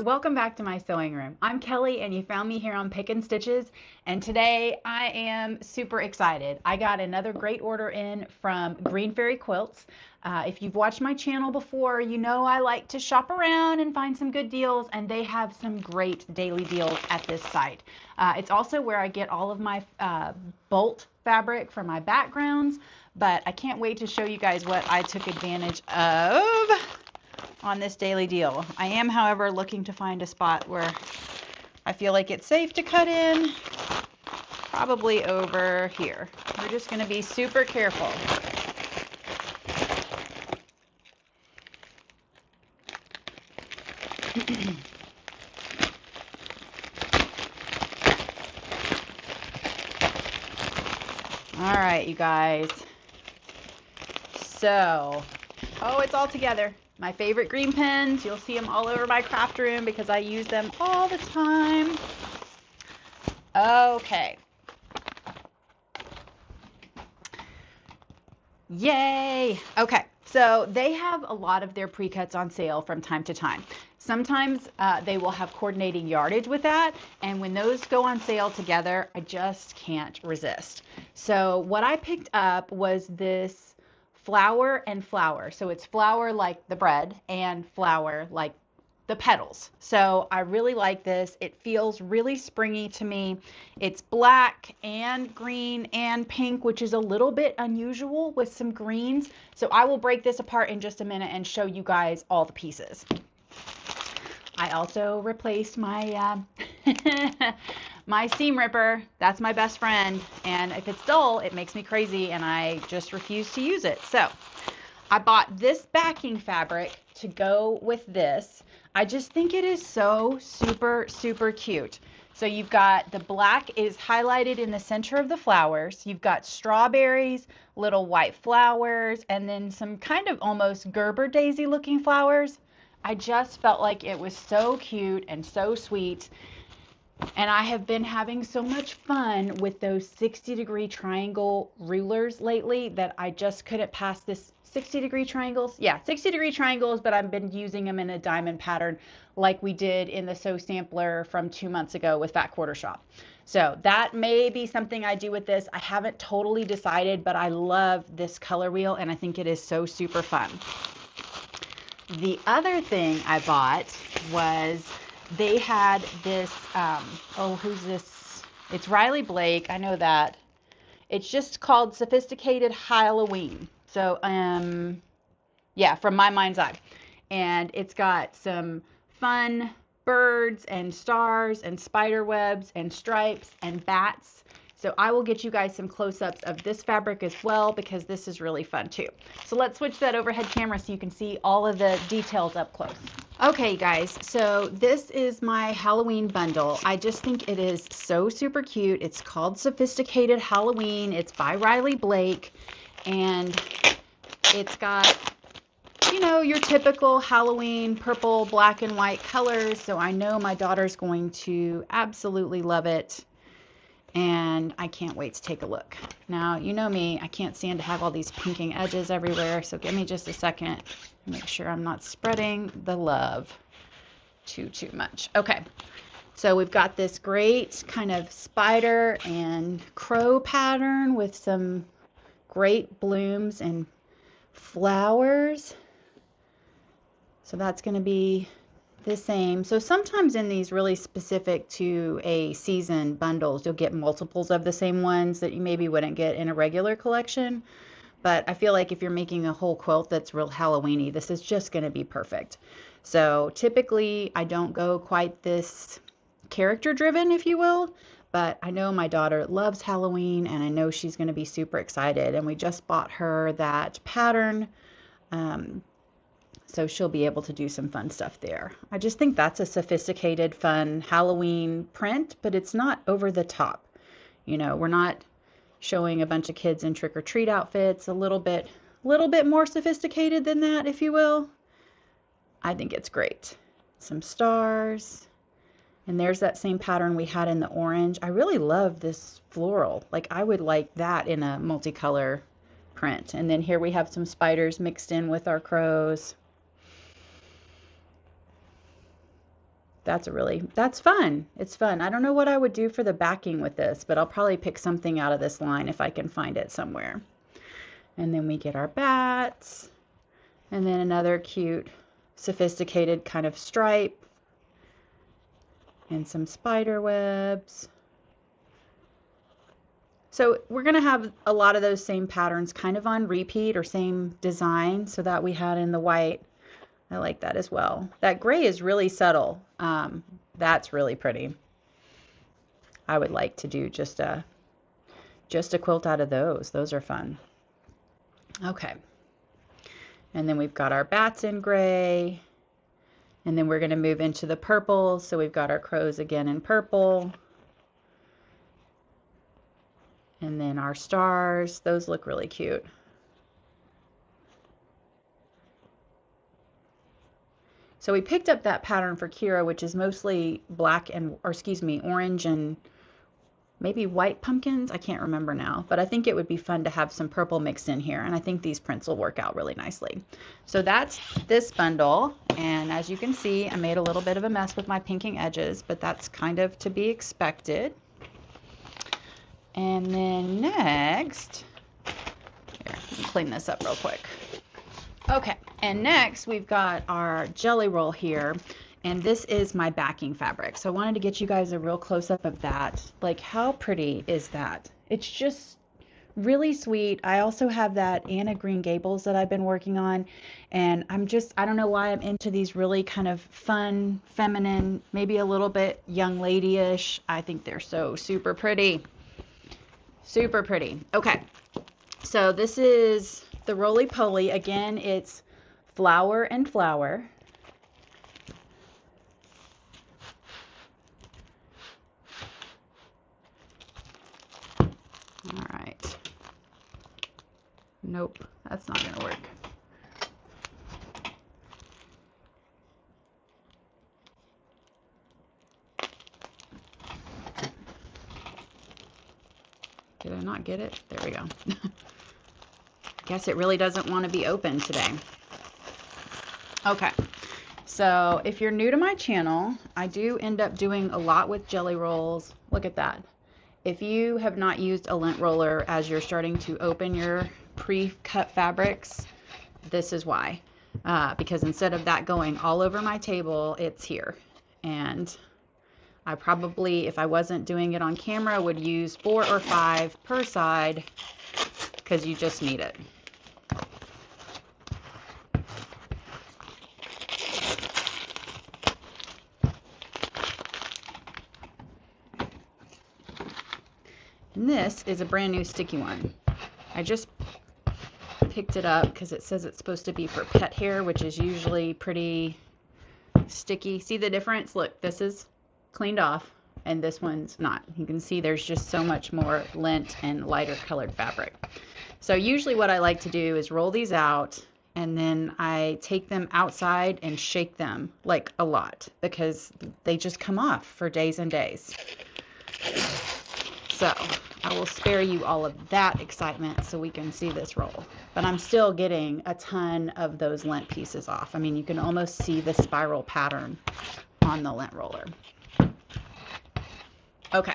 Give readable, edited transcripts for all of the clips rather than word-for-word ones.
welcome back to my sewing room. I'm Kelly and you found me here on Pick and Stitches, and today I am super excited. I got another great order in from Green Fairy Quilts. If you've watched my channel before, you know I like to shop around and find some good deals, and they have some great daily deals at this site. It's also where I get all of my bolt fabric for my backgrounds, but I can't wait to show you guys what I took advantage of on this daily deal. I am, however, looking to find a spot where I feel like it's safe to cut in, probably over here. We're just going to be super careful. All right, you guys. So, oh, it's all together. My favorite green pens. You'll see them all over my craft room because I use them all the time. Okay. Yay! Okay, so they have a lot of their pre-cuts on sale from time to time. Sometimes they will have coordinating yardage with that, and when those go on sale together, I just can't resist. So what I picked up was this flower and flower. So it's flower like the bread and flower like the petals. So I really like this. It feels really springy to me. It's black and green and pink, which is a little bit unusual with some greens. So I will break this apart in just a minute and show you guys all the pieces. I also replaced my my seam ripper. That's my best friend, and if it's dull, it makes me crazy and I just refuse to use it. So I bought this backing fabric to go with this. I just think it is so super cute. So you've got the black is highlighted in the center of the flowers. You've got strawberries, little white flowers, and then some kind of almost Gerber daisy looking flowers. I just felt like it was so cute and so sweet. And I have been having so much fun with those 60-degree triangle rulers lately that I just couldn't pass this 60-degree triangles. Yeah, 60-degree triangles, but I've been using them in a diamond pattern like we did in the Sew Sampler from 2 months ago with Fat Quarter Shop. So that may be something I do with this. I haven't totally decided, but I love this color wheel and I think it is so super fun. The other thing I bought was they had this, oh, who's this? It's Riley Blake. I know that. It's just called Sophisticated Halloween. So, yeah, from My Mind's Eye. And it's got some fun birds and stars and spider webs and stripes and bats. So I will get you guys some close-ups of this fabric as well because this is really fun too. So let's switch that overhead camera so you can see all of the details up close. Okay guys, so this is my Halloween bundle. I just think it is so super cute. It's called Sophisticated Halloween. It's by Riley Blake, and it's got, you know, your typical Halloween purple, black, and white colors. So I know my daughter's going to absolutely love it. And I can't wait to take a look. Now, you know me, I can't stand to have all these pinking edges everywhere, so give me just a second. Make sure I'm not spreading the love too much. Okay, so we've got this great kind of spider and crow pattern with some great blooms and flowers. So that's going to be the same. So sometimes in these really specific to a season bundles, you'll get multiples of the same ones that you maybe wouldn't get in a regular collection. But I feel like if you're making a whole quilt that's real Halloween-y, this is just going to be perfect. So typically I don't go quite this character driven, if you will, but I know my daughter loves Halloween and I know she's going to be super excited. And we just bought her that pattern. So she'll be able to do some fun stuff there. I just think that's a sophisticated, fun Halloween print, but it's not over the top. You know, we're not showing a bunch of kids in trick-or-treat outfits. A little bit more sophisticated than that, if you will. I think it's great. Some stars. And there's that same pattern we had in the orange. I really love this floral. Like, I would like that in a multicolor print. And then here we have some spiders mixed in with our crows. That's fun. It's fun. I don't know what I would do for the backing with this, but I'll probably pick something out of this line if I can find it somewhere. And then we get our bats, and then another cute, sophisticated kind of stripe, and some spider webs. So we're going to have a lot of those same patterns kind of on repeat, or same design, so that we had in the white. I like that as well. That gray is really subtle. That's really pretty. I would like to do just a quilt out of those. Those are fun. Okay. And then we've got our bats in gray. And then we're going to move into the purple. So we've got our crows again in purple. And then our stars. Those look really cute. So we picked up that pattern for Kira, which is mostly black and, or excuse me, orange and maybe white pumpkins. I can't remember now, but I think it would be fun to have some purple mixed in here. And I think these prints will work out really nicely. So that's this bundle. And as you can see, I made a little bit of a mess with my pinking edges, but that's kind of to be expected. And then next, here, let me clean this up real quick. Okay, and next we've got our jelly roll here, and this is my backing fabric. So I wanted to get you guys a real close-up of that. Like, how pretty is that? It's just really sweet. I also have that Anna Green Gables that I've been working on, and I don't know why I'm into these really kind of fun, feminine, maybe a little bit young lady-ish. I think they're so super pretty. Super pretty. Okay, so this is the roly-poly. Again, it's flower and flower. All right. Nope, that's not going to work. Did I not get it? There we go. Guess it really doesn't want to be open today. Okay, so if you're new to my channel, I do end up doing a lot with jelly rolls. Look at that. If you have not used a lint roller as you're starting to open your pre-cut fabrics, this is why. Because instead of that going all over my table, it's here. And I probably, if I wasn't doing it on camera, would use 4 or 5 per side, because you just need it. And this is a brand new sticky one. I just picked it up because it says it's supposed to be for pet hair, which is usually pretty sticky. See the difference? Look, this is cleaned off and this one's not. You can see there's just so much more lint and lighter colored fabric. So usually what I like to do is roll these out, and then I take them outside and shake them like a lot, because they just come off for days and days. So I will spare you all of that excitement so we can see this roll. But I'm still getting a ton of those lint pieces off. I mean, you can almost see the spiral pattern on the lint roller. Okay.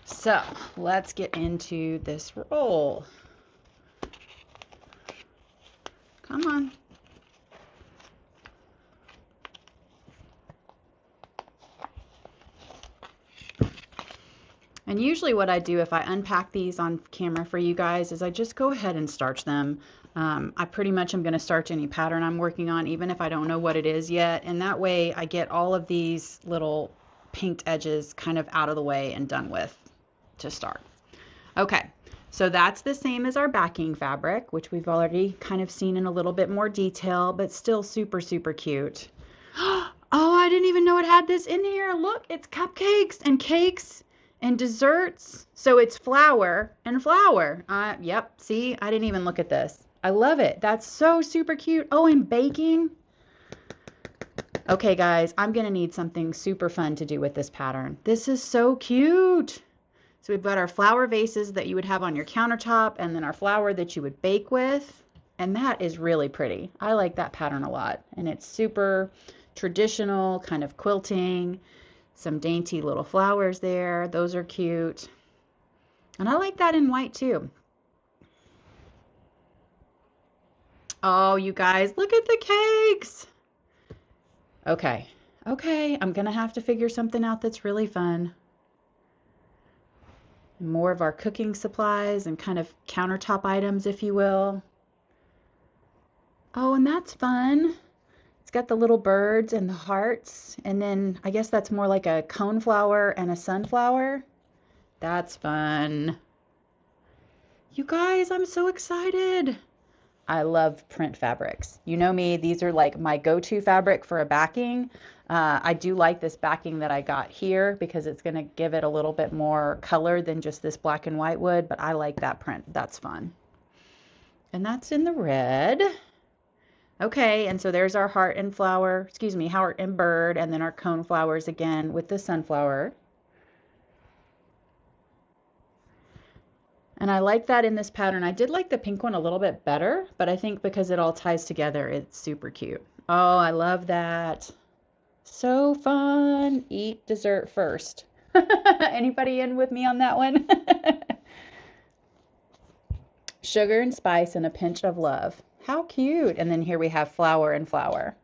So let's get into this roll. Come on. And usually what I do if I unpack these on camera for you guys is I just go ahead and starch them. I pretty much am going to starch any pattern I'm working on, even if I don't know what it is yet. And that way I get all of these little pinked edges kind of out of the way and done with to start. Okay, so that's the same as our backing fabric, which we've already kind of seen in a little bit more detail, but still super, super cute. Oh, I didn't even know it had this in here. Look, it's cupcakes and cakes and desserts. So it's flour and flour. Yep, see, I didn't even look at this. I love it. That's so super cute. Oh, and baking. Okay, guys, I'm going to need something super fun to do with this pattern. This is so cute. So we've got our flower vases that you would have on your countertop, and then our flour that you would bake with. And that is really pretty. I like that pattern a lot. And it's super, traditional kind of quilting, some dainty little flowers there. Those are cute. And I like that in white too. Oh, you guys, look at the cakes. Okay. Okay, I'm gonna have to figure something out that's really fun. More of our cooking supplies and kind of countertop items, if you will. Oh, and that's fun. It's got the little birds and the hearts, and then I guess that's more like a coneflower and a sunflower. That's fun. You guys, I'm so excited. I love print fabrics. You know me, these are like my go-to fabric for a backing. I do like this backing that I got here because it's going to give it a little bit more color than just this black and white wood, but I like that print. That's fun. And that's in the red. Okay, and so there's our heart and flower, excuse me, heart and bird, and then our cone flowers again with the sunflower. And I like that in this pattern. I did like the pink one a little bit better, but I think because it all ties together, it's super cute. Oh, I love that. So fun. Eat dessert first. Anybody in with me on that one? Sugar and spice and a pinch of love. How cute. And then here we have flower and flower.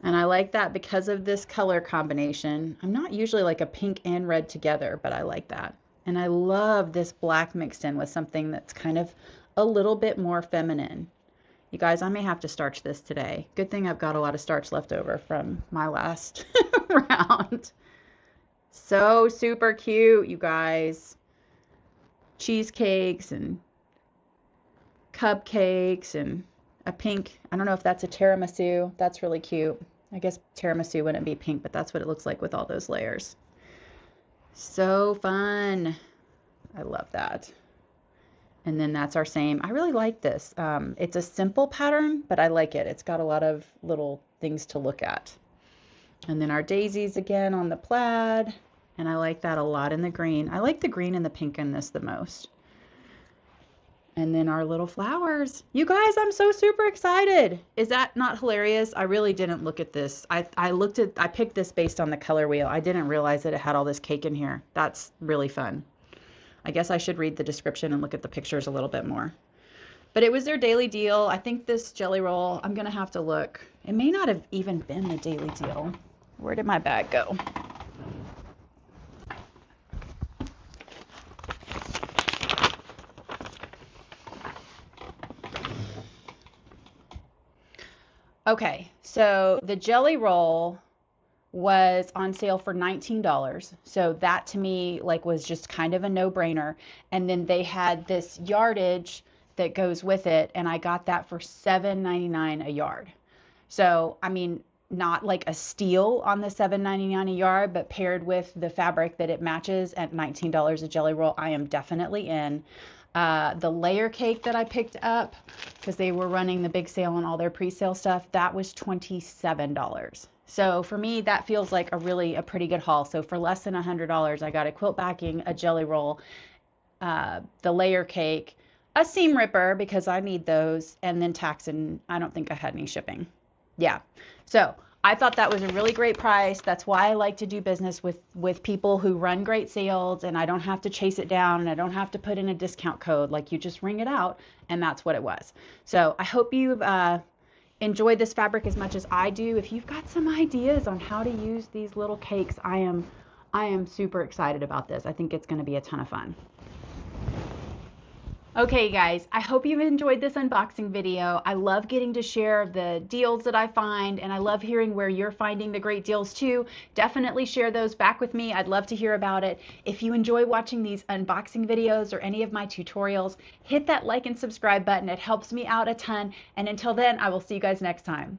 And I like that because of this color combination. I'm not usually like a pink and red together, but I like that. And I love this black mixed in with something that's kind of a little bit more feminine. You guys, I may have to starch this today. Good thing I've got a lot of starch left over from my last round. So super cute, you guys. Cheesecakes and cupcakes and a pink, I don't know if that's a tiramisu. That's really cute. I guess tiramisu wouldn't be pink, but that's what it looks like with all those layers. So fun. I love that. And then that's our same. I really like this. It's a simple pattern, but I like it. It's got a lot of little things to look at. And then our daisies again on the plaid. And I like that a lot in the green. I like the green and the pink in this the most. And then our little flowers. You guys, I'm so super excited. Is that not hilarious? I really didn't look at this. I picked this based on the color wheel. I didn't realize that it had all this cake in here. That's really fun. I guess I should read the description and look at the pictures a little bit more. But it was their daily deal. I think this jelly roll, I'm going to have to look. It may not have even been the daily deal. Where did my bag go? Okay, so the jelly roll was on sale for $19. So that to me like was just kind of a no-brainer. And then they had this yardage that goes with it, and I got that for $7.99 a yard. So, I mean, not like a steal on the $7.99 a yard, but paired with the fabric that it matches at $19 a jelly roll, I am definitely in. The layer cake that I picked up, because they were running the big sale on all their pre-sale stuff, that was $27. So for me, that feels like a pretty good haul. So for less than $100, I got a quilt backing, a jelly roll, the layer cake, a seam ripper because I need those, and then tax, and I don't think I had any shipping. Yeah. So I thought that was a really great price. That's why I like to do business with people who run great sales, and I don't have to chase it down, and I don't have to put in a discount code. Like, you just ring it out, and that's what it was. So I hope you've enjoyed this fabric as much as I do. If you've got some ideas on how to use these little cakes, I am super excited about this. I think it's going to be a ton of fun. Okay guys, I hope you've enjoyed this unboxing video. I love getting to share the deals that I find, and I love hearing where you're finding the great deals too. Definitely share those back with me. I'd love to hear about it. If you enjoy watching these unboxing videos or any of my tutorials, hit that like and subscribe button. It helps me out a ton. And until then, I will see you guys next time.